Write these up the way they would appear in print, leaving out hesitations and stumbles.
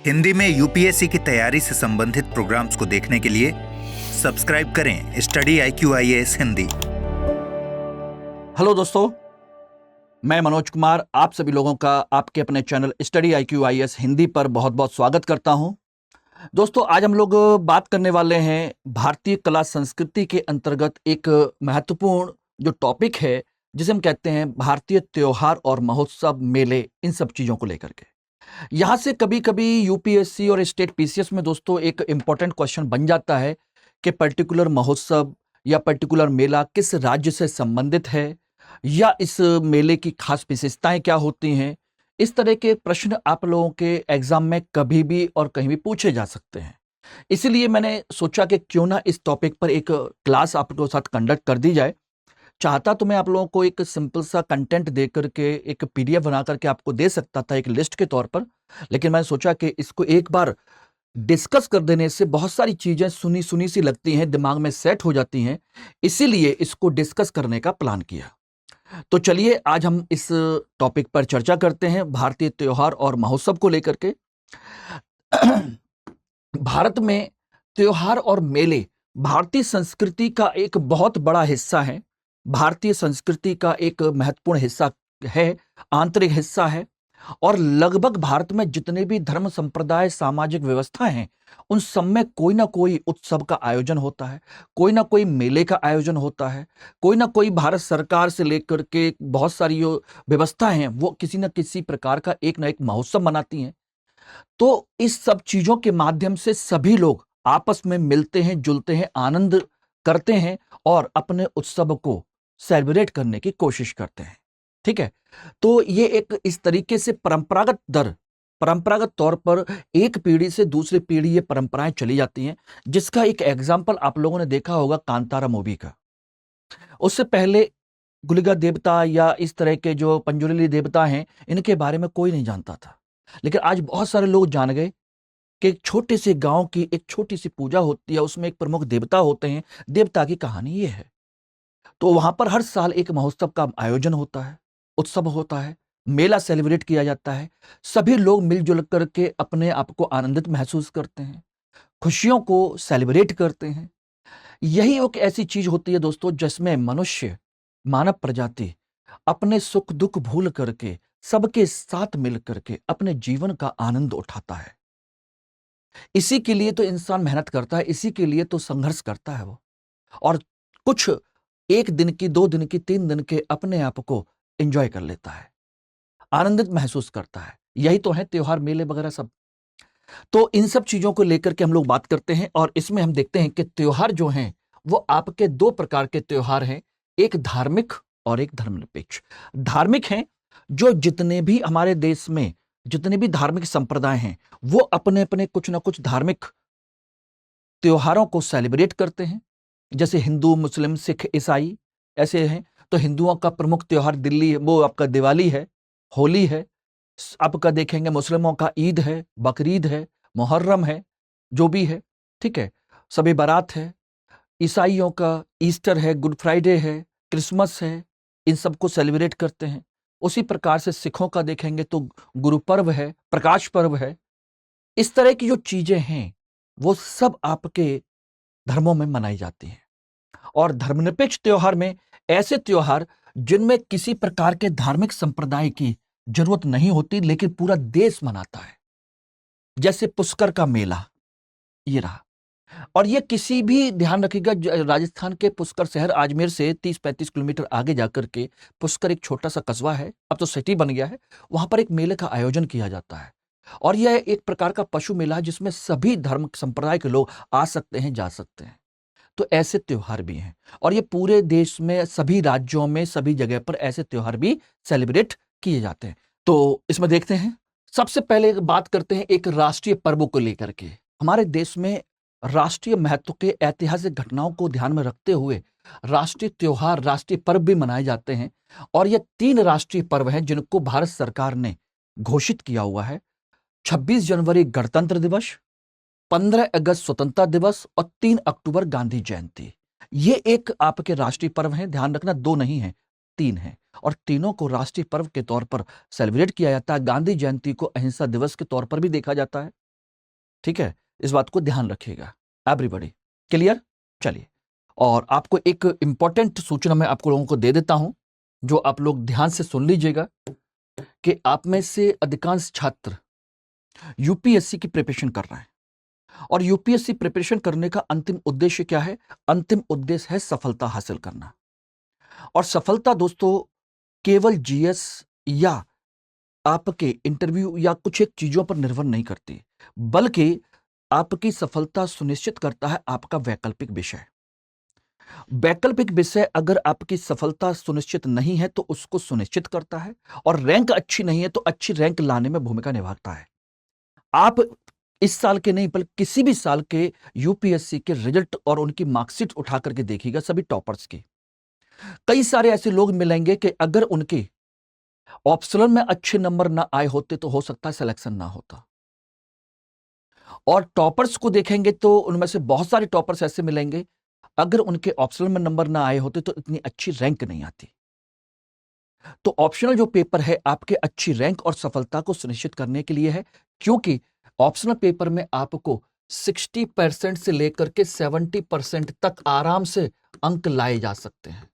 हिंदी में यूपीएससी की तैयारी से संबंधित प्रोग्राम्स को देखने के लिए सब्सक्राइब करें स्टडी IQIAS हिंदी। हेलो दोस्तों, मैं मनोज कुमार आप सभी लोगों का आपके अपने चैनल स्टडी IQIAS हिंदी पर बहुत बहुत स्वागत करता हूं। दोस्तों, आज हम लोग बात करने वाले हैं भारतीय कला संस्कृति के अंतर्गत एक महत्वपूर्ण जो टॉपिक है जिसे हम कहते हैं भारतीय त्योहार और महोत्सव, मेले, इन सब चीज़ों को लेकर के। यहाँ से कभी कभी यूपीएससी और स्टेट पीसीएस में दोस्तों एक इम्पॉर्टेंट क्वेश्चन बन जाता है कि पर्टिकुलर महोत्सव या पर्टिकुलर मेला किस राज्य से संबंधित है या इस मेले की खास विशेषताएं क्या होती हैं। इस तरह के प्रश्न आप लोगों के एग्जाम में कभी भी और कहीं भी पूछे जा सकते हैं। इसीलिए मैंने सोचा कि क्यों ना इस टॉपिक पर एक क्लास आप लोगों के साथ कंडक्ट कर दी जाए। चाहता तो मैं आप लोगों को एक सिंपल सा कंटेंट दे करके एक पीडीएफ बना करके आपको दे सकता था एक लिस्ट के तौर पर, लेकिन मैंने सोचा कि इसको एक बार डिस्कस कर देने से बहुत सारी चीजें सुनी सुनी सी लगती हैं, दिमाग में सेट हो जाती हैं, इसीलिए इसको डिस्कस करने का प्लान किया। तो चलिए आज हम इस टॉपिक पर चर्चा करते हैं, भारतीय त्योहार और महोत्सव को लेकर के। भारत में त्योहार और मेले भारतीय संस्कृति का एक बहुत बड़ा हिस्सा है, भारतीय संस्कृति का एक महत्वपूर्ण हिस्सा है, आंतरिक हिस्सा है। और लगभग भारत में जितने भी धर्म संप्रदाय सामाजिक व्यवस्थाएं हैं उन सब में कोई ना कोई उत्सव का आयोजन होता है, कोई ना कोई मेले का आयोजन होता है, कोई ना कोई भारत सरकार से लेकर के बहुत सारी जो व्यवस्थाएं हैं वो किसी न किसी प्रकार का एक ना एक महोत्सव मनाती हैं। तो इस सब चीजों के माध्यम से सभी लोग आपस में मिलते हैं, जुलते हैं, आनंद करते हैं और अपने उत्सव को सेलिब्रेट करने की कोशिश करते हैं। ठीक है, तो ये एक इस तरीके से परंपरागत तौर पर एक पीढ़ी से दूसरी पीढ़ी ये परंपराएं चली जाती हैं, जिसका एक एग्जाम्पल आप लोगों ने देखा होगा कांतारा मूवी का। उससे पहले गुलिगा देवता या इस तरह के जो पंजुरली देवता हैं इनके बारे में कोई नहीं जानता था, लेकिन आज बहुत सारे लोग जान गए कि एक छोटे से गांव की एक छोटी सी पूजा होती है, उसमें एक प्रमुख देवता होते हैं, देवता की कहानी ये है। तो वहां पर हर साल एक महोत्सव का आयोजन होता है, उत्सव होता है, मेला सेलिब्रेट किया जाता है। सभी लोग मिलजुल करके अपने आप को आनंदित महसूस करते हैं, खुशियों को सेलिब्रेट करते हैं। यही एक ऐसी चीज होती है दोस्तों जिसमें मनुष्य, मानव प्रजाति अपने सुख दुख भूल करके सबके साथ मिल करके अपने जीवन का आनंद उठाता है। इसी के लिए तो इंसान मेहनत करता है, इसी के लिए तो संघर्ष करता है वो। और कुछ एक दिन की, 2 दिन की, 3 दिन के अपने आप को एंजॉय कर लेता है, आनंदित महसूस करता है। यही तो है त्योहार, मेले वगैरह सब। तो इन सब चीजों को लेकर के हम लोग बात करते हैं और इसमें हम देखते हैं कि त्योहार जो हैं वो आपके 2 प्रकार के त्योहार हैं, एक धार्मिक और एक धर्मनिरपेक्ष। धार्मिक हैं जो जितने भी हमारे देश में जितने भी धार्मिक संप्रदाय हैं वो अपने अपने कुछ ना कुछ धार्मिक त्योहारों को सेलिब्रेट करते हैं। जैसे हिंदू, मुस्लिम, सिख, ईसाई ऐसे हैं। तो हिंदुओं का प्रमुख त्योहार दिल्ली वो आपका दिवाली है, होली है। आपका देखेंगे मुस्लिमों का ईद है, बकरीद है, मुहर्रम है, जो भी है, ठीक है, सभी बारात है। ईसाइयों का ईस्टर है, गुड फ्राइडे है, क्रिसमस है, इन सबको सेलिब्रेट करते हैं। उसी प्रकार से सिखों का देखेंगे तो गुरु पर्व है, प्रकाश पर्व है। इस तरह की जो चीजें हैं वो सब आपके धर्मों में मनाई जाती हैं। और धर्मनिरपेक्ष त्योहार में ऐसे त्योहार जिनमें किसी प्रकार के धार्मिक संप्रदाय की जरूरत नहीं होती लेकिन पूरा देश मनाता है, जैसे पुष्कर का मेला ये रहा। और ये किसी भी, ध्यान रखिएगा, राजस्थान के पुष्कर शहर अजमेर से 30-35 किलोमीटर आगे जाकर के पुष्कर एक छोटा सा कस्बा है, अब तो सिटी बन गया है। वहां पर एक मेले का आयोजन किया जाता है और यह एक प्रकार का पशु मेला है जिसमें सभी धर्म संप्रदाय के लोग आ सकते हैं, जा सकते हैं। तो ऐसे त्योहार भी हैं और ये पूरे देश में सभी राज्यों में सभी जगह पर ऐसे त्योहार भी सेलिब्रेट किए जाते हैं। तो इसमें देखते हैं, सबसे पहले बात करते हैं एक राष्ट्रीय पर्वों को लेकर के। हमारे देश में राष्ट्रीय महत्व के ऐतिहासिक घटनाओं को ध्यान में रखते हुए राष्ट्रीय त्योहार, राष्ट्रीय पर्व भी मनाए जाते हैं। और ये 3 राष्ट्रीय पर्व हैं जिनको भारत सरकार ने घोषित किया हुआ है। 26 जनवरी गणतंत्र दिवस, 15 अगस्त स्वतंत्रता दिवस और 3 अक्टूबर गांधी जयंती। ये एक आपके राष्ट्रीय पर्व हैं, ध्यान रखना 2 नहीं हैं, 3 हैं। और तीनों को राष्ट्रीय पर्व के तौर पर सेलिब्रेट किया जाता है। गांधी जयंती को अहिंसा दिवस के तौर पर भी देखा जाता है। ठीक है, इस बात को ध्यान रखिएगा एवरीबॉडी। क्लियर? चलिए, और आपको एक इंपॉर्टेंट सूचना मैं आपको लोगों को दे देता हूं, जो आप लोग ध्यान से सुन लीजिएगा कि आप में से अधिकांश छात्र यूपीएससी की प्रिपरेशन कर रहे हैं, और यूपीएससी प्रिपरेशन करने का अंतिम उद्देश्य क्या है? अंतिम उद्देश्य है सफलता हासिल करना। और सफलता दोस्तों केवल जीएस या आपके इंटरव्यू या कुछ एक चीजों पर निर्भर नहीं करती, बल्कि आपकी सफलता सुनिश्चित करता है आपका वैकल्पिक विषय। वैकल्पिक विषय अगर आपकी सफलता सुनिश्चित नहीं है तो उसको सुनिश्चित करता है, और रैंक अच्छी नहीं है तो अच्छी रैंक लाने में भूमिका निभाता है। आप इस साल के नहीं बल्कि किसी भी साल के यूपीएससी के रिजल्ट और उनकी मार्कशीट उठा करके देखिएगा, सभी टॉपर्स की। कई सारे ऐसे लोग मिलेंगे कि अगर उनके ऑप्शनल में अच्छे नंबर ना आए होते तो हो सकता है सिलेक्शन ना होता। और टॉपर्स को देखेंगे तो उनमें से बहुत सारे टॉपर्स ऐसे मिलेंगे, अगर उनके ऑप्शनल में नंबर ना आए होते तो इतनी अच्छी रैंक नहीं आती। तो ऑप्शनल जो पेपर है आपके अच्छी रैंक और सफलता को सुनिश्चित करने के लिए है, क्योंकि ऑप्शनल पेपर में आपको 60% से लेकर के 70% तक आराम से अंक लाए जा सकते हैं,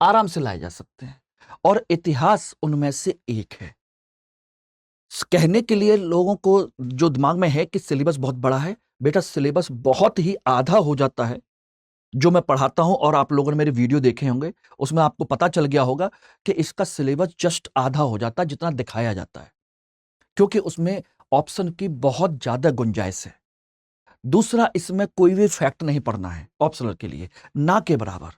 आराम से लाए जा सकते हैं, और इतिहास उनमें से एक है। कहने के लिए लोगों को जो दिमाग में है कि सिलेबस बहुत बड़ा है, बेटा सिलेबस बहुत ही आधा हो जाता है। जो मैं पढ़ाता हूं और आप लोगों ने मेरे वीडियो देखे होंगे, उसमें आपको पता चल गया होगा कि इसका सिलेबस जस्ट आधा हो जाता है जितना दिखाया जाता है, क्योंकि उसमें ऑप्शन की बहुत ज्यादा गुंजाइश है। दूसरा, इसमें कोई भी फैक्ट नहीं पढ़ना है ऑप्शनल के लिए, ना के बराबर।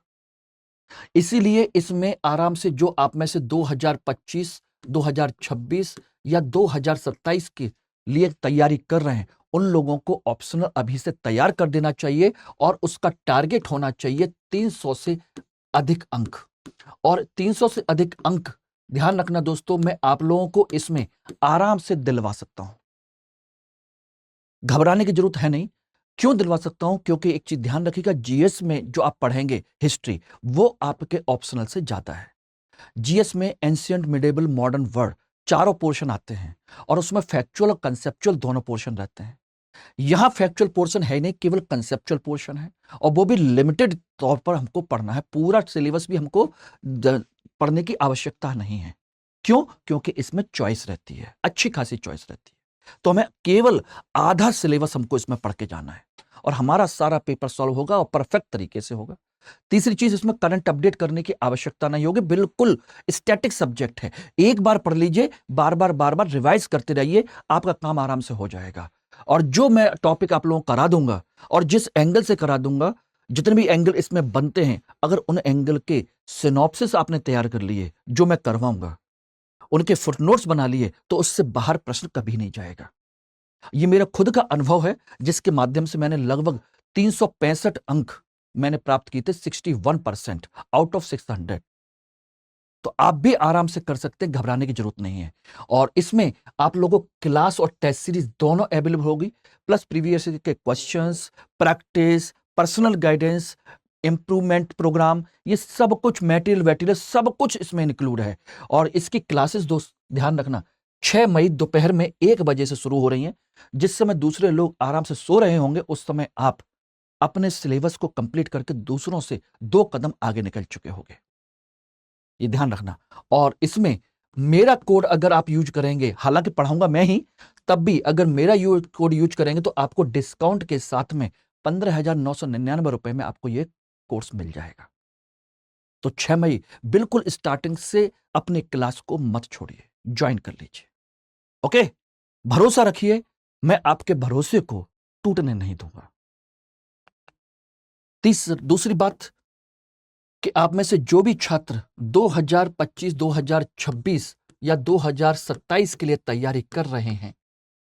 इसीलिए इसमें आराम से जो आप में से 2025, 2026 या 2027 के लिए तैयारी कर रहे हैं, उन लोगों को ऑप्शनल अभी से तैयार कर देना चाहिए, और उसका टारगेट होना चाहिए 300 से अधिक अंक। और 300 से अधिक अंक, ध्यान रखना दोस्तों, मैं आप लोगों को इसमें आराम से दिलवा सकता हूं, घबराने की जरूरत है नहीं। क्यों दिलवा सकता हूं? क्योंकि एक चीज ध्यान रखिएगा, जीएस में जो आप पढ़ेंगे हिस्ट्री, वो आपके ऑप्शनल से ज्यादा है। जीएस में एंशिएंट, मिडेबल, मॉडर्न, वर्ड चारों पोर्शन आते हैं, और उसमें फैक्चुअल और कंसेप्चुअल दोनों पोर्शन रहते हैं। यहां फैक्चुअल पोर्शन है नहीं, केवल कंसेप्चुअल पोर्शन है, और वो भी लिमिटेड तौर पर हमको पढ़ना है। पूरा सिलेबस भी हमको पढ़ने की आवश्यकता नहीं है। क्यों? क्योंकि इसमें चॉइस रहती है, अच्छी खासी चॉइस रहती है। तो हमें केवल आधा सिलेबस हमको इसमें पढ़ के जाना है, और हमारा सारा पेपर सॉल्व होगा और परफेक्ट तरीके से होगा। तीसरी चीज, इसमें करंट अपडेट करने की आवश्यकता नहीं होगी, बिल्कुल स्टैटिक सब्जेक्ट है। एक बार पढ़ लीजिए, बार बार रिवाइज करते रहिए, आपका काम आराम से हो जाएगा। और जो मैं टॉपिक आप लोगों को करा दूंगा, और जिस एंगल से करा दूंगा, जितने भी एंगल इसमें बनते हैं, अगर उन एंगल के सिनॉप्सिस आपने तैयार कर लिए, जो मैं करवाऊंगा, उनके फुटनोट्स बना लिए, तो उससे बाहर प्रश्न कभी नहीं जाएगा। ये मेरा खुद का अनुभव है, जिसके माध्यम से मैंने लगभग 365 अंक मैंने प्राप्त किए थे, 61% आउट ऑफ 600। तो आप भी आराम से कर सकते हैं, घबराने की जरूरत नहीं है। और इसमें आप लोगों को क्लास और टेस्ट सीरीज दोनों अवेलेबल होगी, प्लस प्रीवियस के questions, practice, personal guidance, improvement program, ये सब कुछ मटेरियल सब कुछ इसमें इंक्लूड है। और इसकी क्लासेस दोस्त ध्यान रखना, 6 मई दोपहर में 1 बजे से शुरू हो रही हैं। जिस समय दूसरे लोग आराम से सो रहे होंगे, उस समय आप अपने सिलेबस को कंप्लीट करके दूसरों से 2 कदम आगे निकल चुके होंगे, ये ध्यान रखना। और इसमें मेरा कोड अगर आप यूज करेंगे, हालांकि पढ़ाऊंगा मैं ही, तब भी अगर मेरा कोड यूज करेंगे तो आपको डिस्काउंट के साथ में 15,999 रुपए में आपको ये कोर्स मिल जाएगा। तो 6 मई बिल्कुल स्टार्टिंग से अपने क्लास को मत छोड़िए, ज्वाइन कर लीजिए। ओके, भरोसा रखिए, मैं आपके भरोसे को टूटने नहीं दूंगा। दूसरी बात कि आप में से जो भी छात्र 2025, 2026 या 2027 के लिए तैयारी कर रहे हैं,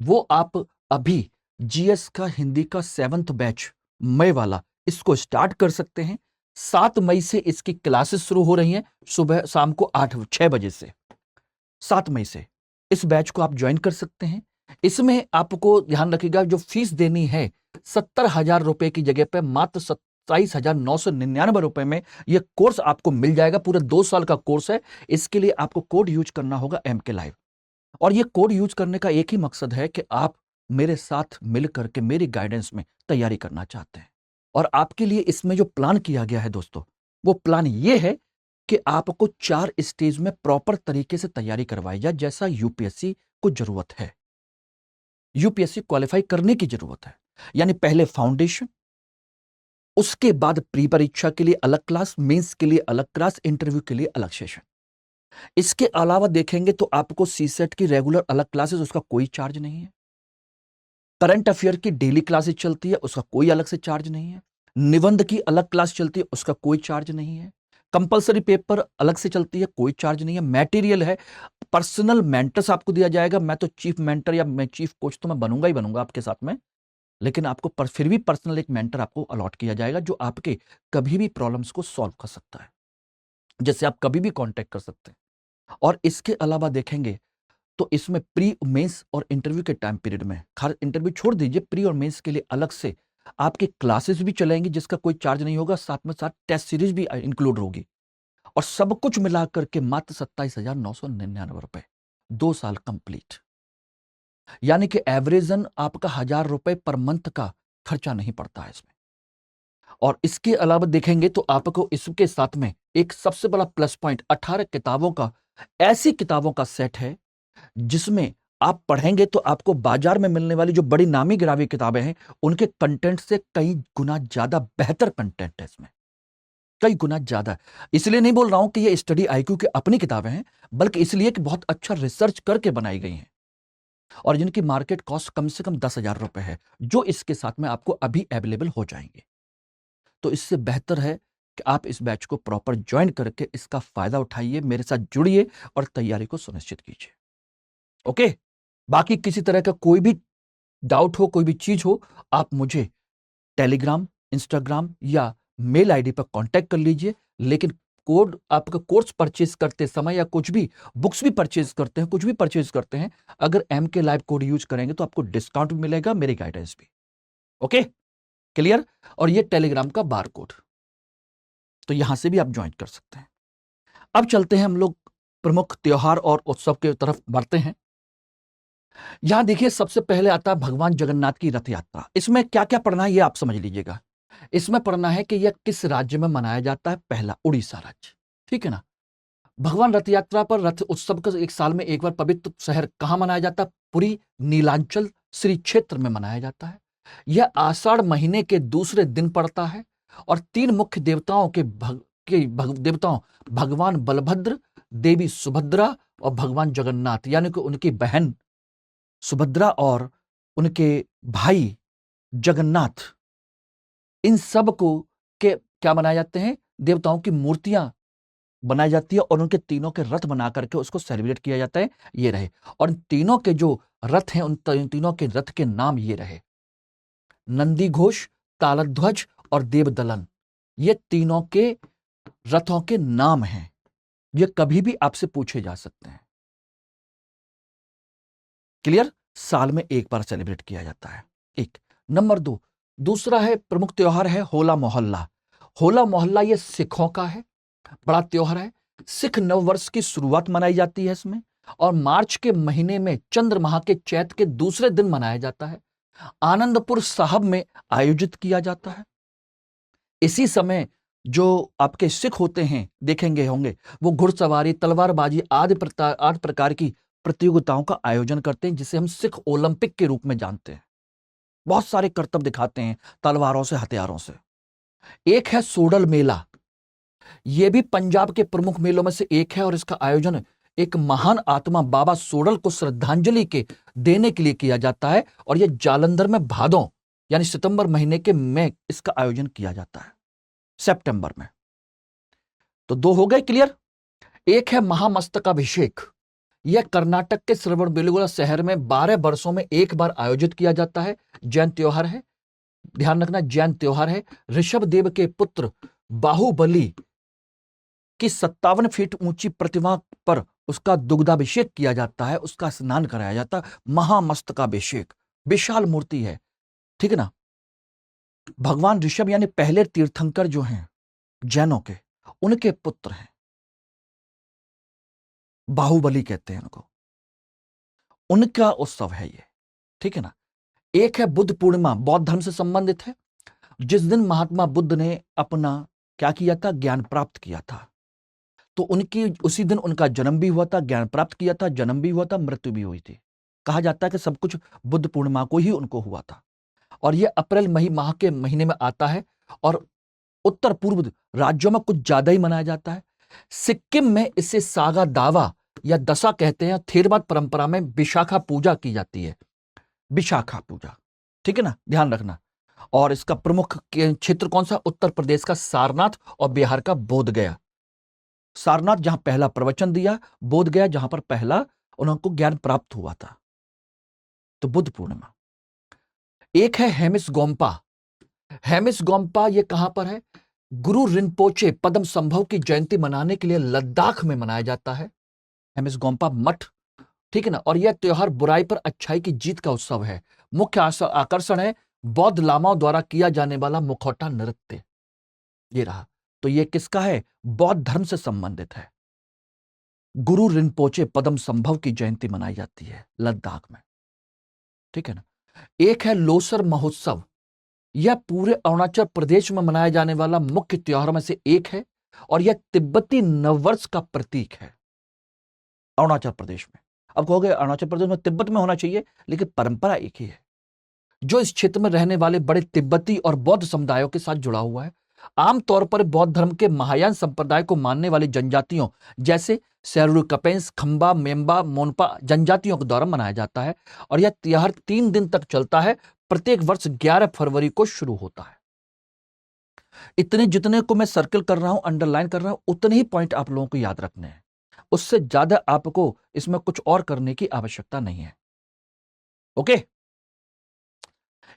वो आप अभी जीएस का हिंदी का 7th बैच मई वाला, इसको स्टार्ट कर सकते हैं। 7 मई से इसकी क्लासेस शुरू हो रही हैं, सुबह शाम को 6 बजे से। 7 मई से इस बैच को आप ज्वाइन कर सकते हैं। इसमें आपको ध्यान रखिएगा, जो फीस देनी है 70,000 रुपए की जगह पे मात्र 27,999 रुपए में यह कोर्स आपको मिल जाएगा। पूरे 2 साल का कोर्स है। इसके लिए आपको कोड यूज करना होगा MK Live, और यह कोड यूज करने का एक ही मकसद है कि आप मेरे साथ मिल करके मेरी गाइडेंस में तैयारी करना चाहते हैं। और आपके लिए इसमें जो प्लान किया गया है दोस्तों, वो प्लान ये है कि आपको 4 स्टेज में प्रॉपर तरीके से तैयारी करवाई जाए, जैसा यूपीएससी को जरूरत है, यूपीएससी क्वालिफाई करने की जरूरत है। यानी पहले फाउंडेशन, उसके बाद प्री परीक्षा के लिए अलग क्लास, मेंस के लिए अलग क्लास, इंटरव्यू के लिए अलग सेशन। इसके अलावा देखेंगे तो आपको सीसेट की रेगुलर अलग क्लासेस, उसका कोई चार्ज नहीं है। करंट अफेयर की डेली क्लासेस चलती है, उसका कोई अलग से चार्ज नहीं है। निबंध की अलग क्लास चलती है, उसका कोई चार्ज नहीं है। कंपलसरी पेपर अलग से चलती है, कोई चार्ज नहीं है। मटेरियल है, पर्सनल मेंटर्स आपको दिया जाएगा। मैं तो चीफ मेंटर या मैं चीफ कोच तो मैं बनूंगा ही बनूंगा आपके साथ में, लेकिन आपको फिर भी पर्सनल एक मेंटर आपको अलॉट किया जाएगा, जो आपके कभी भी प्रॉब्लम्स को सॉल्व कर सकता है, जैसे आप कभी भी कांटेक्ट कर सकते हैं। और इसके अलावा देखेंगे तो इसमें प्री, मेंस और इंटरव्यू के टाइम पीरियड में, हर इंटरव्यू छोड़ दीजिए, प्री और मेंस के लिए अलग से आपकी क्लासेस भी चलेंगी, जिसका कोई चार्ज नहीं होगा। साथ में साथ टेस्ट सीरीज भी इंक्लूड होगी, और सब कुछ मिला करके मात्र 27,999 रुपए, 2 साल कंप्लीट। यानी कि एवरेजन आपका 1,000 रुपए पर मंथ का खर्चा नहीं पड़ता है इसमें। और इसके अलावा देखेंगे तो आपको इसके साथ में एक सबसे बड़ा प्लस पॉइंट 18 किताबों का, ऐसी किताबों का सेट है जिसमें आप पढ़ेंगे तो आपको बाजार में मिलने वाली जो बड़ी नामी गिरामी किताबें हैं, उनके कंटेंट से कई गुना ज्यादा बेहतर कंटेंट है इसमें, कई गुना ज्यादा। इसलिए नहीं बोल रहा हूं कि ये स्टडी आईक्यू की अपनी किताबें हैं, बल्कि इसलिए कि बहुत अच्छा रिसर्च करके बनाई गई हैं, और जिनकी मार्केट कॉस्ट कम से कम 10,000 रुपए है, जो इसके साथ में आपको अभी अवेलेबल हो जाएंगे। तो इससे बेहतर है कि आप इस बैच को प्रॉपर ज्वाइन करके इसका फायदा उठाइए, मेरे साथ जुड़िए और तैयारी को सुनिश्चित कीजिए। ओके, बाकी किसी तरह का कोई भी डाउट हो, कोई भी चीज हो, आप मुझे टेलीग्राम, इंस्टाग्राम या मेल आईडी पर कांटेक्ट कर लीजिए। लेकिन कोड, आपका कोर्स परचेज करते समय या कुछ भी बुक्स भी परचेज करते हैं, कुछ भी परचेज करते हैं, अगर MK लाइव कोड यूज करेंगे तो आपको डिस्काउंट भी मिलेगा, मेरी गाइडेंस भी। Okay, clear. और ये टेलीग्राम का बार कोड, तो यहां से भी आप ज्वाइन कर सकते हैं। अब चलते हैं हम लोग प्रमुख त्योहार और उत्सव की तरफ बढ़ते हैं। यहां देखिए, सबसे पहले आता है भगवान जगन्नाथ की रथ यात्रा। इसमें क्या क्या पढ़ना है ये आप समझ लीजिएगा। इसमें पढ़ना है कि यह किस राज्य में मनाया जाता है। पहला, उड़ीसा राज्य, ठीक है ना। भगवान रथ यात्रा पर रथ उत्सव का एक साल में एक बार पवित्र शहर कहां मनाया जाता है? पुरी, नीलांचल श्री क्षेत्र में मनाया जाता है। यह आषाढ़ महीने के दूसरे दिन पड़ता है, और 3 मुख्य देवताओं देवताओं भगवान बलभद्र, देवी सुभद्रा और भगवान जगन्नाथ, यानी कि उनकी बहन सुभद्रा और उनके भाई जगन्नाथ, इन सब को के क्या बनाए जाते हैं? देवताओं की मूर्तियां बनाई जाती है, और उनके तीनों के रथ बना करके उसको सेलिब्रेट किया जाता है। ये रहे, और तीनों के जो रथ हैं, उन तीनों के रथ के नाम ये रहे: नंदी घोष, तालध्वज और देवदलन। ये तीनों के रथों के नाम हैं। ये कभी भी आपसे पूछे जा सकते हैं। क्लियर। साल में एक बार सेलिब्रेट किया जाता है। एक नंबर 2, दूसरा है प्रमुख त्योहार है होला मोहल्ला। होला मोहल्ला ये सिखों का है, बड़ा त्योहार है। सिख नववर्ष की शुरुआत मनाई जाती है इसमें, और मार्च के महीने में चंद्र माह के चैत के दूसरे दिन मनाया जाता है। आनंदपुर साहब में आयोजित किया जाता है। इसी समय जो आपके सिख होते हैं, देखेंगे होंगे, वो घुड़सवारी, तलवारबाजी आदि प्रकार की प्रतियोगिताओं का आयोजन करते हैं, जिसे हम सिख ओलंपिक के रूप में जानते हैं। बहुत सारे करतब दिखाते हैं तलवारों से, हथियारों से। एक है सोडल मेला, यह भी पंजाब के प्रमुख मेलों में से एक है, और इसका आयोजन एक महान आत्मा बाबा सोडल को श्रद्धांजलि के देने के लिए किया जाता है, और यह जालंधर में भादों यानी सितंबर महीने के में इसका आयोजन किया जाता है, सितंबर में। तो 2 हो गए, क्लियर। एक है महामस्तकाभिषेक। यह कर्नाटक के श्रवणबेलगोला शहर में 12 वर्षों में एक बार आयोजित किया जाता है। जैन त्योहार है, ध्यान रखना, जैन त्योहार है। ऋषभ देव के पुत्र बाहुबली की 57 फीट ऊंची प्रतिमा पर उसका दुग्धाभिषेक किया जाता है, उसका स्नान कराया जाता है। महामस्तकाभिषेक, विशाल मूर्ति है, ठीक है ना। भगवान ऋषभ यानी पहले तीर्थंकर जो हैं जैनों के, उनके पुत्र हैं, बाहुबली कहते हैं उनको, उनका उत्सव है ये, ठीक है ना। एक है बुद्ध पूर्णिमा, बौद्ध धर्म से संबंधित है, जिस दिन महात्मा बुद्ध ने अपना क्या किया था, ज्ञान प्राप्त किया था। तो उनकी उसी दिन उनका जन्म भी हुआ था, ज्ञान प्राप्त किया था, जन्म भी हुआ था, मृत्यु भी हुई थी। कहा जाता है कि सब कुछ बुद्ध पूर्णिमा को ही उनको हुआ था। और यह अप्रैल मई माह के महीने में आता है और उत्तर पूर्व राज्यों में कुछ ज्यादा ही मनाया जाता है। सिक्किम में इसे सागा दावा या दशा कहते हैं। थेरवाद परंपरा में विशाखा पूजा की जाती है, विशाखा पूजा, ठीक है ना, ध्यान रखना। और इसका प्रमुख क्षेत्र कौन सा, उत्तर प्रदेश का सारनाथ और बिहार का बोधगया। सारनाथ जहां पहला प्रवचन दिया, बोधगया जहां पर पहला उनको ज्ञान प्राप्त हुआ था। तो बुद्ध पूर्णिमा। एक है हेमिस गोम्पा। हेमिस गोम्पा ये कहां पर है, गुरु रिनपोचे पद्म संभव की जयंती मनाने के लिए लद्दाख में मनाया जाता है, हेमिस गोम्पा मठ, ठीक है ना। और यह त्योहार बुराई पर अच्छाई की जीत का उत्सव है। मुख्य आकर्षण है बौद्ध लामाओं द्वारा किया जाने वाला मुखौटा नृत्य। ये रहा। तो ये किसका है, बौद्ध धर्म से संबंधित है। गुरु रिनपोचे पद्म संभव की जयंती मनाई जाती है लद्दाख में, ठीक है ना। एक है लोसर महोत्सव। यह पूरे अरुणाचल प्रदेश में मनाया जाने वाला मुख्य त्योहारों में से एक है और यह तिब्बती नववर्ष का प्रतीक है अरुणाचल प्रदेश में। अब कहोगे अरुणाचल प्रदेश में तिब्बत में होना चाहिए, लेकिन परंपरा एक ही है। जो इस क्षेत्र में रहने वाले बड़े तिब्बती और बौद्ध समुदायों के साथ जुड़ा हुआ है। आमतौर पर बौद्ध धर्म के महायान संप्रदाय को मानने वाली जनजातियों जैसे सेरुकपेंस, खंबा, मेम्बा, मोनपा जनजातियों के द्वारा मनाया जाता है और यह त्योहार 3 दिन तक चलता है। प्रत्येक वर्ष 11 फरवरी को शुरू होता है। इतने जितने को मैं सर्कल कर रहा हूं, अंडरलाइन कर रहा हूं, उतने ही पॉइंट आप लोगों को याद रखने हैं। उससे ज्यादा आपको इसमें कुछ और करने की आवश्यकता नहीं है। ओके।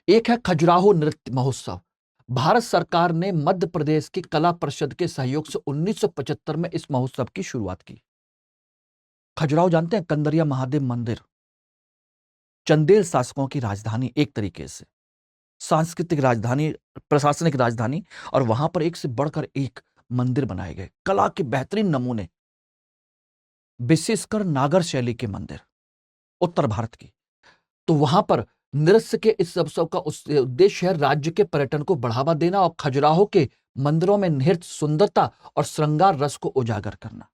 एक है खजुराहो नृत्य महोत्सव। भारत सरकार ने मध्य प्रदेश की कला परिषद के सहयोग से 1975 में इस महोत्सव की शुरुआत की। खजुराहो जानते हैं, कंदरिया महादेव मंदिर, चंदेल शासकों की राजधानी, एक तरीके से सांस्कृतिक राजधानी, प्रशासनिक राजधानी। और वहां पर एक से बढ़कर एक मंदिर बनाए गए, कला के बेहतरीन नमूने, विशेषकर नागर शैली के मंदिर उत्तर भारत की। तो वहां पर नृत्य के इस उत्सव का उद्देश्य है राज्य के पर्यटन को बढ़ावा देना और खजुराहो के मंदिरों में निहित सुंदरता और श्रृंगार रस को उजागर करना।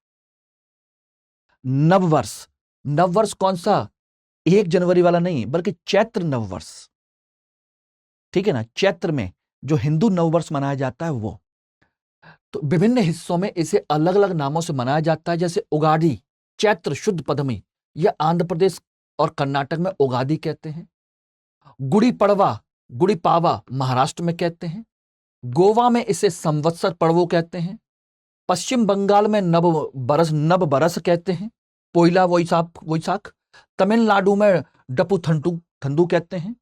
नववर्ष, नववर्ष कौन सा, 1 जनवरी वाला नहीं, बल्कि चैत्र नववर्ष, ठीक है ना। चैत्र में जो हिंदू नववर्ष मनाया जाता है वो। तो विभिन्न हिस्सों में इसे अलग अलग नामों से मनाया जाता है, जैसे उगाड़ी, चैत्र शुद्ध पदमी, यह आंध्र प्रदेश और कर्नाटक में उगादी कहते हैं। गुड़ी पड़वा, गुड़ी पावा महाराष्ट्र में कहते हैं। गोवा में इसे संवत्सर पर्वो कहते हैं। पश्चिम बंगाल में नव बरस कहते हैं, पोइला वैशाख। तमिलनाडु में डपु थंडू कहते हैं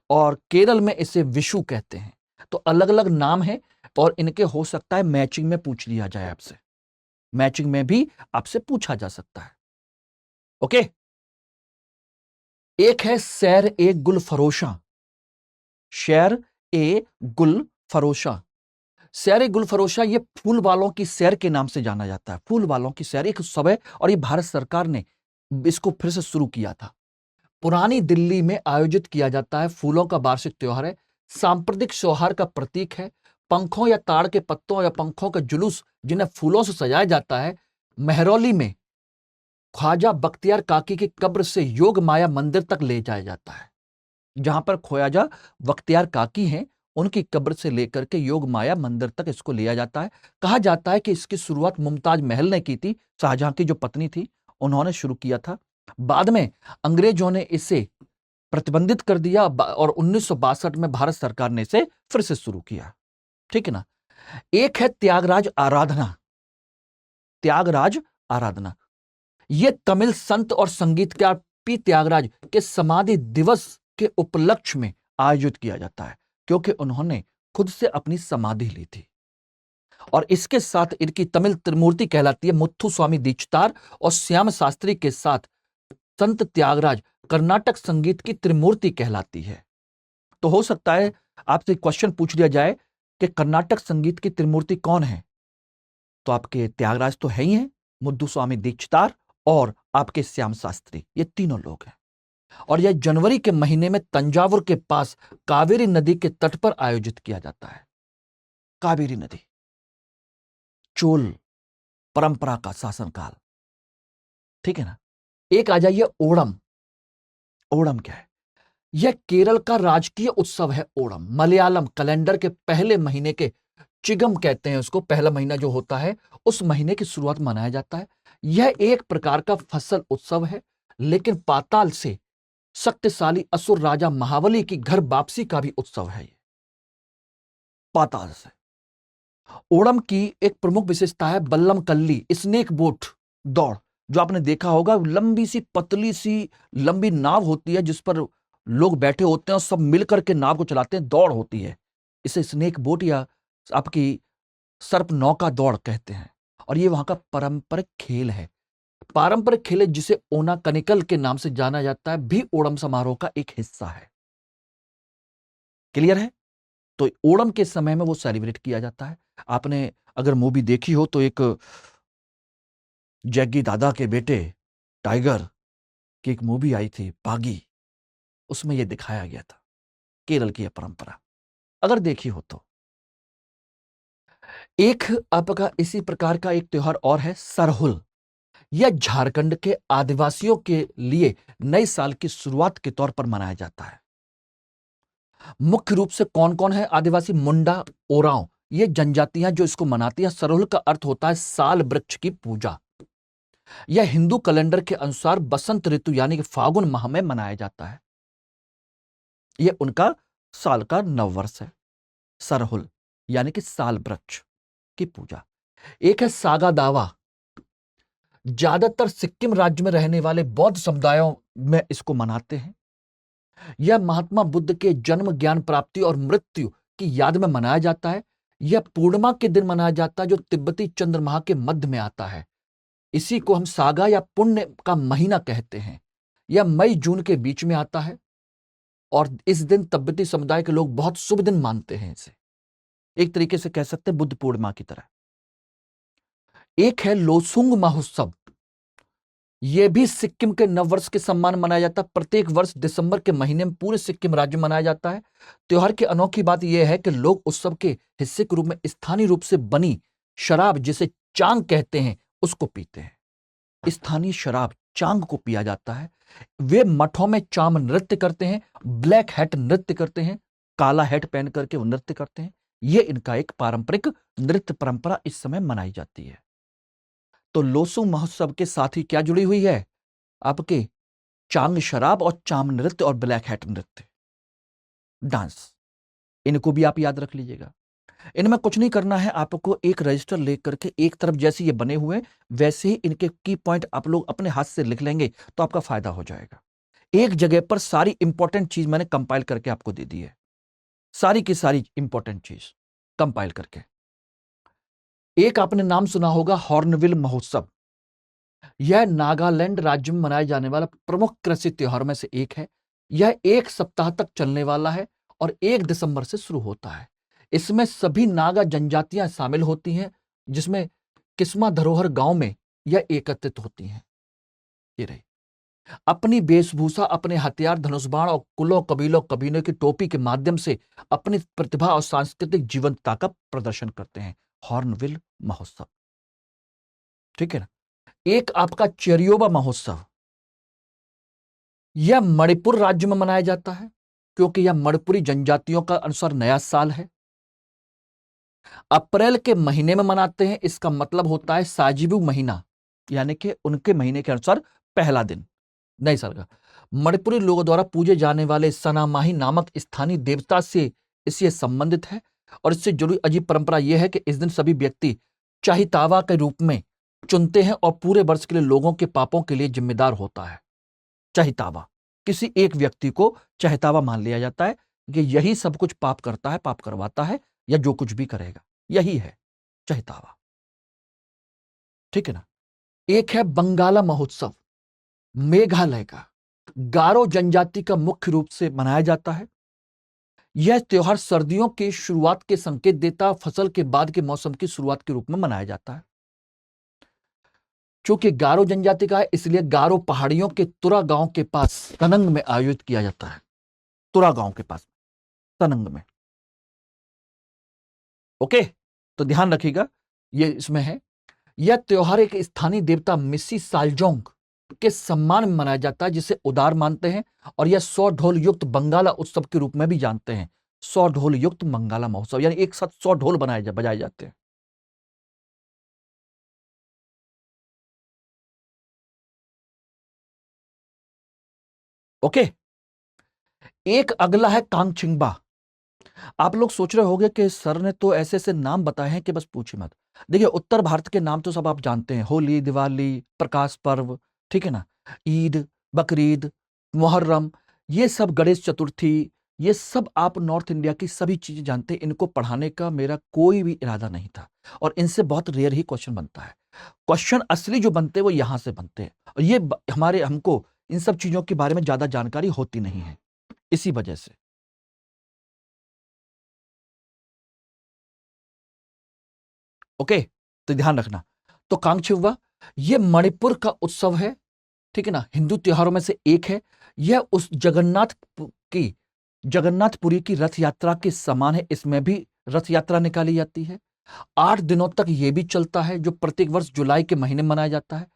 और केरल में इसे विशु कहते हैं। तो अलग अलग नाम है और इनके हो सकता है मैचिंग में पूछ लिया जाए आपसे, मैचिंग में भी आपसे पूछा जा सकता है। ओके। एक है सैर ए गुल फरोशा, शैर ए गुल फरोशा। सैर ए गुल फरोशा ये फूल वालों की सैर के नाम से जाना जाता है। फूल वालों की सैर एक उत्सव है और ये भारत सरकार ने इसको फिर से शुरू किया था। पुरानी दिल्ली में आयोजित किया जाता है, फूलों का वार्षिक त्योहार है, सांप्रदायिक सौहार्द का प्रतीक है। पंखों या ताड़ के पत्तों या पंखों का जुलूस जिन्हें फूलों से सजाया जाता है। मेहरौली में ख्वाजा बख्तियार काकी की कब्र से योग माया मंदिर तक ले जाया जाता है, जहां पर ख्वाजा बख्तियार काकी हैं, उनकी कब्र से लेकर के योग माया मंदिर तक इसको लिया जाता है। कहा जाता है कि इसकी शुरुआत मुमताज महल ने की थी, शाहजहां की जो पत्नी थी, उन्होंने शुरू किया था। बाद में अंग्रेजों ने इसे प्रतिबंधित कर दिया और 1962 में भारत सरकार ने इसे फिर से शुरू किया, ठीक है ना। एक है त्यागराज आराधना। त्यागराज आराधना यह तमिल संत और संगीतकार पी त्यागराज के समाधि दिवस के उपलक्ष्य में आयोजित किया जाता है, क्योंकि उन्होंने खुद से अपनी समाधि ली थी। और इसके साथ इनकी तमिल त्रिमूर्ति कहलाती है मुत्थु स्वामी दीक्षितार और श्याम शास्त्री के साथ संत त्यागराज कर्नाटक संगीत की त्रिमूर्ति कहलाती है। तो हो सकता है आपसे क्वेश्चन पूछ लिया जाए कि कर्नाटक संगीत की त्रिमूर्ति कौन है, तो आपके त्यागराज तो है ही हैं, मुत्थु स्वामी दीक्षितार और आपके श्याम शास्त्री, ये तीनों लोग हैं। और यह जनवरी के महीने में तंजावुर के पास कावेरी नदी के तट पर आयोजित किया जाता है। कावेरी नदी, चोल परंपरा का शासनकाल, ठीक है ना। एक आ जाइए ओणम। ओणम क्या है? यह केरल का राजकीय उत्सव है। ओणम मलयालम कैलेंडर के पहले महीने के चिगम कहते हैं उसको, पहला महीना जो होता है उस महीने की शुरुआत मनाया जाता है। यह एक प्रकार का फसल उत्सव है, लेकिन पाताल से शक्तिशाली असुर राजा महाबली की घर वापसी का भी उत्सव है। पाताल से ओणम की एक प्रमुख विशेषता है बल्लम कल्ली, स्नेक बोट दौड़, जो आपने देखा होगा। लंबी सी पतली सी लंबी नाव होती है जिस पर लोग बैठे होते हैं और सब मिलकर के नाव को चलाते हैं, दौड़ होती है। इसे स्नेक बोट या आपकी सर्प नौका दौड़ कहते हैं। और ये वहां का पारंपरिक खेल है। पारंपरिक खेल है जिसे ओना कनिकल के नाम से जाना जाता है, भी ओणम समारोह का एक हिस्सा है। क्लियर है? तो ओणम के समय में वो सेलिब्रेट किया जाता है। आपने अगर मूवी देखी हो तो एक जग्गी दादा के बेटे टाइगर की एक मूवी आई थी बागी, उसमें यह दिखाया गया था केरल की यह परंपरा, अगर देखी हो तो। एक आपका इसी प्रकार का एक त्योहार और है सरहुल। यह झारखंड के आदिवासियों के लिए नए साल की शुरुआत के तौर पर मनाया जाता है। मुख्य रूप से कौन कौन है आदिवासी? मुंडा, ओरांव, ये जनजातियां जो इसको मनाती हैं। सरहुल का अर्थ होता है साल वृक्ष की पूजा। यह हिंदू कैलेंडर के अनुसार बसंत ऋतु यानी कि फागुन माह में मनाया जाता है। यह उनका साल का नववर्ष है। सरहुल यानी कि साल वृक्ष की पूजा। एक है सागा दावा। ज्यादातर सिक्किम राज्य में रहने वाले बौद्ध समुदायों में इसको मनाते हैं। यह महात्मा बुद्ध के जन्म, ज्ञान प्राप्ति और मृत्यु की याद में मनाया जाता है। यह पूर्णिमा के दिन मनाया जाता है जो तिब्बती चंद्रमाह के मध्य में आता है। इसी को हम सागा या पुण्य का महीना कहते हैं। यह मई जून के बीच में आता है और इस दिन तिब्बती समुदाय के लोग बहुत शुभ दिन मानते हैं इसे। एक तरीके से कह सकते हैं बुद्ध पूर्णिमा की तरह। एक है लोसुंग महोत्सव। यह भी सिक्किम के नववर्ष के सम्मान मनाया जाता है। प्रत्येक वर्ष दिसंबर के महीने में पूरे सिक्किम राज्य में मनाया जाता है। त्योहार की अनोखी बात यह है कि लोग उत्सव के हिस्से के रूप में स्थानीय रूप से बनी शराब, जिसे चांग कहते हैं, उसको पीते हैं। स्थानीय शराब चांग को पिया जाता है। वे मठों में चाम नृत्य करते हैं, ब्लैक हैट नृत्य करते हैं, काला हैट पहन करके वो नृत्य करते हैं। यह इनका एक पारंपरिक नृत्य परंपरा इस समय मनाई जाती है। तो लोसू महोत्सव के साथ ही क्या जुड़ी हुई है? आपके चांग शराब और चाम नृत्य और ब्लैक हैट नृत्य, डांस। इनको भी आप याद रख लीजिएगा। इनमें कुछ नहीं करना है, आपको एक रजिस्टर लेकर के एक तरफ जैसे ये बने हुए वैसे ही इनके की पॉइंट आप लोग अपने हाथ से लिख लेंगे तो आपका फायदा हो जाएगा। एक जगह पर सारी इंपॉर्टेंट चीज मैंने कंपाइल करके आपको दे दी है, सारी की सारी इंपॉर्टेंट चीज कंपाइल करके। एक आपने नाम सुना होगा हॉर्नबिल महोत्सव। यह नागालैंड राज्य में मनाए जाने वाला प्रमुख कृषि त्योहार में से एक है। यह एक सप्ताह तक चलने वाला है और 1 दिसंबर से शुरू होता है। इसमें सभी नागा जनजातियां शामिल होती हैं, जिसमें किस्मा धरोहर गांव में यह एकत्रित होती हैं। ये रही अपनी वेशभूषा, अपने हथियार, धनुष बाण और कुलों कबीलों कबीलों की टोपी के माध्यम से अपनी प्रतिभा और सांस्कृतिक जीवंतता का प्रदर्शन करते हैं। हॉर्नबिल महोत्सव, ठीक है ना। एक आपका चेरियोबा महोत्सव। यह मणिपुर राज्य में मनाया जाता है क्योंकि यह मणिपुरी जनजातियों का अनुसार नया साल है। अप्रैल के महीने में मनाते हैं। इसका मतलब होता है साजिबू महीना, यानी कि उनके महीने के अनुसार पहला दिन नए साल का। मणिपुरी लोगों द्वारा पूजे जाने वाले सनामाही नामक स्थानीय देवता से इससे संबंधित है। और इससे जुड़ी अजीब परंपरा यह है कि इस दिन सभी व्यक्ति चाहितावा के रूप में चुनते हैं और पूरे वर्ष के लिए लोगों के पापों के लिए जिम्मेदार होता है। चाहितावा, किसी एक व्यक्ति को चाहितावा मान लिया जाता है कि यही सब कुछ पाप करता है, पाप करवाता है या जो कुछ भी करेगा, यही है चाहितावा, ठीक है ना। एक है बंगाला महोत्सव, मेघालय का गारो जनजाति का मुख्य रूप से मनाया जाता है। यह त्योहार सर्दियों की शुरुआत के संकेत देता, फसल के बाद के मौसम की शुरुआत के रूप में मनाया जाता है। चूंकि गारो जनजाति का है इसलिए गारो पहाड़ियों के तुरा गांव के पास तनंग में आयोजित किया जाता है। तुरा गांव के पास तनंग में। ओके, तो ध्यान रखिएगा, ये इसमें है। यह त्योहार एक स्थानीय देवता मिसी सालजोंग के सम्मान में मनाया जाता है, जिसे उदार मानते हैं, और यह 100 ढोल युक्त बंगाला उत्सव के रूप में भी जानते हैं। 100 ढोल युक्त बंगाला महोत्सव, यानी एक साथ 100 ढोल बजाए जाते हैं। ओके, एक अगला है कांगचिंगबा। आप लोग सोच रहे होंगे कि सर ने तो ऐसे ऐसे नाम बताए हैं कि बस पूछिए मत। देखिए, उत्तर भारत के नाम तो सब आप जानते हैं, होली, दिवाली, प्रकाश पर्व, ठीक है ना, ईद, बकरीद, मुहर्रम, ये सब, गणेश चतुर्थी, ये सब आप नॉर्थ इंडिया की सभी चीजें जानते हैं। इनको पढ़ाने का मेरा कोई भी इरादा नहीं था, और इनसे बहुत रेयर ही क्वेश्चन बनता है। क्वेश्चन असली जो बनते हैं वो यहां से बनते हैं, और ये हमको इन सब चीजों के बारे में ज्यादा जानकारी होती नहीं है, इसी वजह से। ओके, तो ध्यान रखना। तो कांगचिंगबा ये मणिपुर का उत्सव है, ठीक है ना, हिंदू त्योहारों में से एक है। यह उस जगन्नाथपुरी की रथ यात्रा के समान है। इसमें भी रथ यात्रा निकाली जाती है। 8 दिनों तक यह भी चलता है, जो प्रत्येक वर्ष जुलाई के महीने में मनाया जाता है।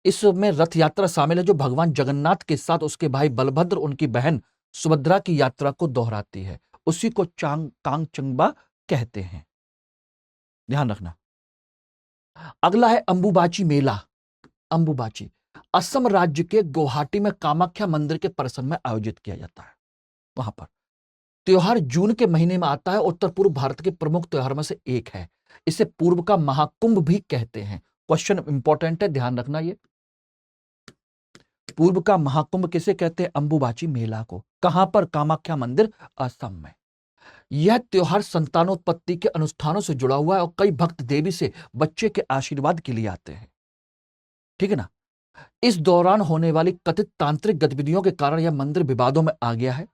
इसमें रथ यात्रा शामिल है, जो भगवान जगन्नाथ के साथ उसके भाई बलभद्र, उनकी बहन सुभद्रा की यात्रा को दोहराती है। उसी को कांगचिंगबा कहते हैं, ध्यान रखना। अगला है अंबुबाची मेला। अंबुबाची असम राज्य के गुवाहाटी में कामाख्या मंदिर के परिसर में आयोजित किया जाता है। वहां पर त्योहार जून के महीने में आता है। उत्तर पूर्व भारत के प्रमुख त्योहारों में से एक है। इसे पूर्व का महाकुंभ भी कहते हैं। क्वेश्चन इंपॉर्टेंट है, ध्यान रखना। ये पूर्व का महाकुंभ किसे कहते हैं? अंबुबाची मेला को। कहां पर? कामाख्या मंदिर, असम में। यह त्योहार संतानोत्पत्ति के अनुष्ठानों से जुड़ा हुआ है, और कई भक्त देवी से बच्चे के आशीर्वाद के लिए आते हैं, ठीक है ना। इस दौरान होने वाली कथित तांत्रिक गतिविधियों के कारण यह मंदिर विवादों में आ गया है।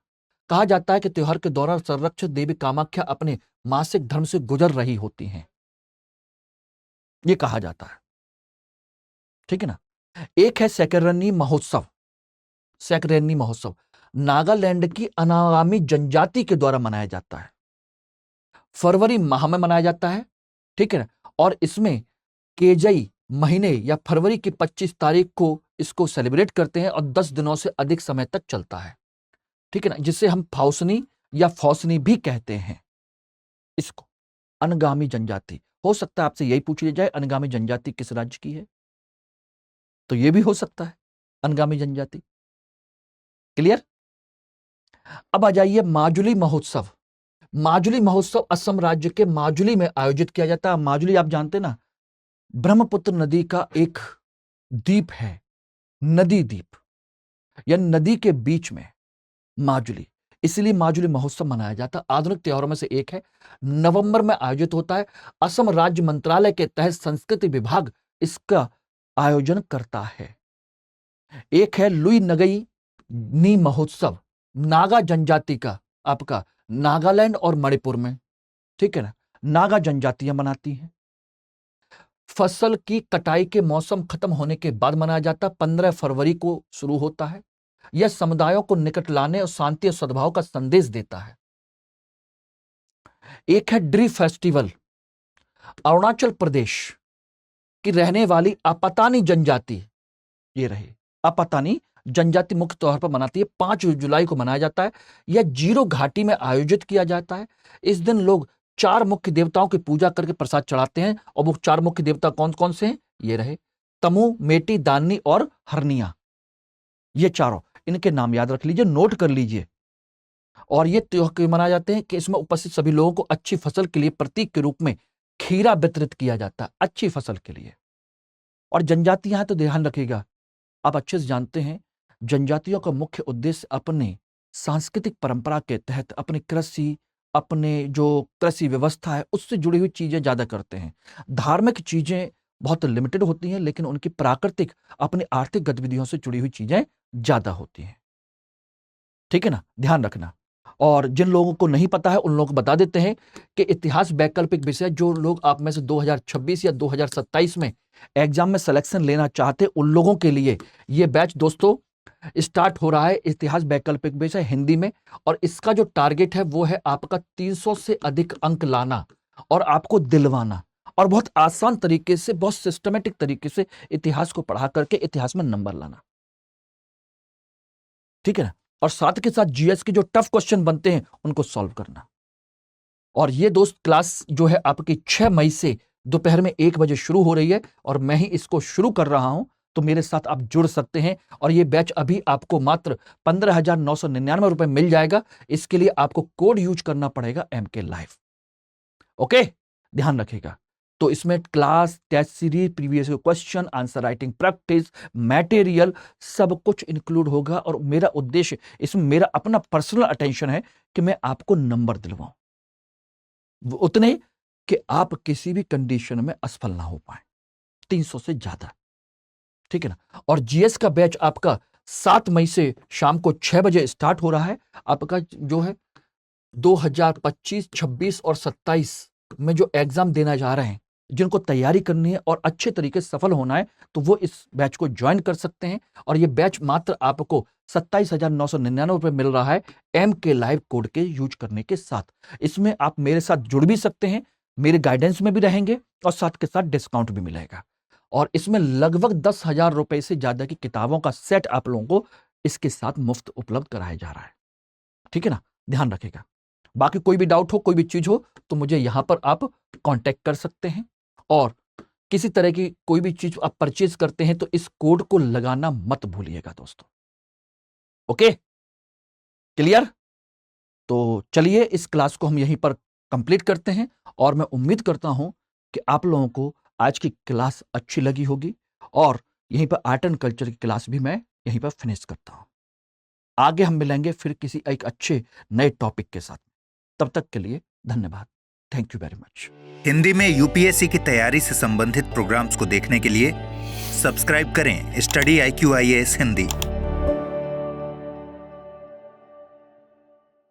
कहा जाता है कि त्योहार के दौरान संरक्षित देवी कामाख्या अपने मासिक धर्म से गुजर रही होती हैं, यह कहा जाता है, ठीक है ना। एक है सैकरनी महोत्सव। सैकरनी महोत्सव नागालैंड की अनागामी जनजाति के द्वारा मनाया जाता है। फरवरी माह में मनाया जाता है, ठीक है ना। और इसमें केजई महीने या फरवरी की 25 तारीख को इसको सेलिब्रेट करते हैं, और 10 दिनों से अधिक समय तक चलता है, ठीक है ना, जिसे हम फौसनी या फौसनी भी कहते हैं। इसको अनगामी जनजाति, हो सकता है आपसे यही पूछ लिया जाए अनगामी जनजाति किस राज्य की है, तो यह भी हो सकता है अनगामी जनजाति। क्लियर? अब आ जाइए माजुली महोत्सव। माजुली महोत्सव असम राज्य के माजुली में आयोजित किया जाता है। माजुली आप जानते ना, ब्रह्मपुत्र नदी का एक द्वीप है, नदी द्वीप, या नदी के बीच में माजुली, इसलिए माजुली महोत्सव मनाया जाता है। आधुनिक त्योहारों में से एक है। नवंबर में आयोजित होता है। असम राज्य मंत्रालय के तहत संस्कृति विभाग इसका आयोजन करता है। एक है लुई नगई नी महोत्सव, नागा जनजाति का, आपका नागालैंड और मणिपुर में, ठीक है ना, नागा जनजातियां मनाती हैं। फसल की कटाई के मौसम खत्म होने के बाद मनाया जाता है। 15 फरवरी को शुरू होता है। यह समुदायों को निकट लाने और शांति और सद्भाव का संदेश देता है। एक है ड्री फेस्टिवल। अरुणाचल प्रदेश की रहने वाली आपातानी जनजाति, ये रही आपातानी जनजाति, मुख्य तौर पर मनाती है। 5 जुलाई को मनाया जाता है। यह जीरो घाटी में आयोजित किया जाता है। इस दिन लोग 4 मुख्य देवताओं की पूजा करके प्रसाद चढ़ाते हैं, और वो 4 मुख्य देवता कौन कौन से हैं? ये रहे तमु, मेटी, दानी और हरनिया। ये चारों, इनके नाम याद रख लीजिए, नोट कर लीजिए। और ये त्योहार मनाए जाते हैं कि इसमें उपस्थित सभी लोगों को अच्छी फसल के लिए प्रतीक के रूप में खीरा वितरित किया जाता है, अच्छी फसल के लिए। और जनजातियां हैं तो ध्यान रखिएगा, आप अच्छे से जानते हैं जनजातियों का मुख्य उद्देश्य अपने सांस्कृतिक परंपरा के तहत अपनी कृषि, अपने जो कृषि व्यवस्था है उससे जुड़ी हुई चीजें ज्यादा करते हैं। धार्मिक चीजें बहुत लिमिटेड होती हैं, लेकिन उनकी प्राकृतिक अपनी आर्थिक गतिविधियों से जुड़ी हुई चीजें ज्यादा होती हैं, ठीक है ना, ध्यान रखना। और जिन लोगों को नहीं पता है उन लोगों को बता देते हैं कि इतिहास वैकल्पिक विषय, जो लोग आप में से 2026 या 2027 में एग्जाम में सिलेक्शन लेना चाहते उन लोगों के लिए ये बैच दोस्तों स्टार्ट हो रहा है। इतिहास वैकल्पिक बैच है हिंदी में, और इसका जो टारगेट है वो है आपका 300 से अधिक अंक लाना और आपको दिलवाना, और बहुत आसान तरीके से, बहुत सिस्टमेटिक तरीके से इतिहास को पढ़ा करके इतिहास में नंबर लाना, ठीक है ना। और साथ के साथ जीएस के जो टफ क्वेश्चन बनते हैं उनको सॉल्व करना। और ये दोस्त क्लास जो है आपकी 6 मई से दोपहर में 1 बजे शुरू हो रही है, और मैं ही इसको शुरू कर रहा हूं, तो मेरे साथ आप जुड़ सकते हैं। और ये बैच अभी आपको मात्र 15,999 रुपए मिल जाएगा। इसके लिए आपको कोड यूज करना पड़ेगा MK Live। ओके, ध्यान रखिएगा। तो इसमें class, test series, previous question, answer writing practice, material सब कुछ इंक्लूड होगा। और मेरा उद्देश्य इसमें, मेरा अपना पर्सनल अटेंशन है कि मैं आपको नंबर दिलवाऊं, उतने कि आप किसी भी कंडीशन में असफल ना हो पाए, 300 से ज्यादा, ठीक है ना। और जीएस का बैच आपका 7 मई से शाम को 6 बजे स्टार्ट हो रहा है। आपका जो है 2025, 26 और 27 में जो एग्जाम देना जा रहे हैं, जिनको तैयारी करनी है और अच्छे तरीके से सफल होना है, तो वो इस बैच को ज्वाइन कर सकते हैं। और ये बैच मात्र आपको 27,999 रुपए मिल रहा है MK Live कोड के यूज करने के साथ। इसमें आप मेरे साथ जुड़ भी सकते हैं, मेरे गाइडेंस में भी रहेंगे, और साथ के साथ डिस्काउंट भी मिलेगा। और इसमें लगभग 10,000 रुपए से ज्यादा की किताबों का सेट आप लोगों को इसके साथ मुफ्त उपलब्ध कराया जा रहा है, ठीक है ना। ध्यान रखिएगा। बाकी कोई भी डाउट हो, कोई भी चीज हो, तो मुझे यहां पर आप कांटेक्ट कर सकते हैं। और किसी तरह की कोई भी चीज आप परचेज करते हैं तो इस कोड को लगाना मत भूलिएगा दोस्तों। Okay, clear? तो चलिए इस क्लास को हम यहीं पर कंप्लीट करते हैं, और मैं उम्मीद करता हूं कि आप लोगों को आज की क्लास अच्छी लगी होगी। और यहीं पर आर्ट एंड कल्चर की क्लास भी मैं यहीं पर फिनिश करता हूं। आगे हम मिलेंगे फिर किसी एक अच्छे नए टॉपिक के साथ। तब तक के लिए धन्यवाद। Thank you very much. Hindi में यूपीएससी की तैयारी से संबंधित प्रोग्राम्स को देखने के लिए सब्सक्राइब करें स्टडी IQ IAS हिंदी।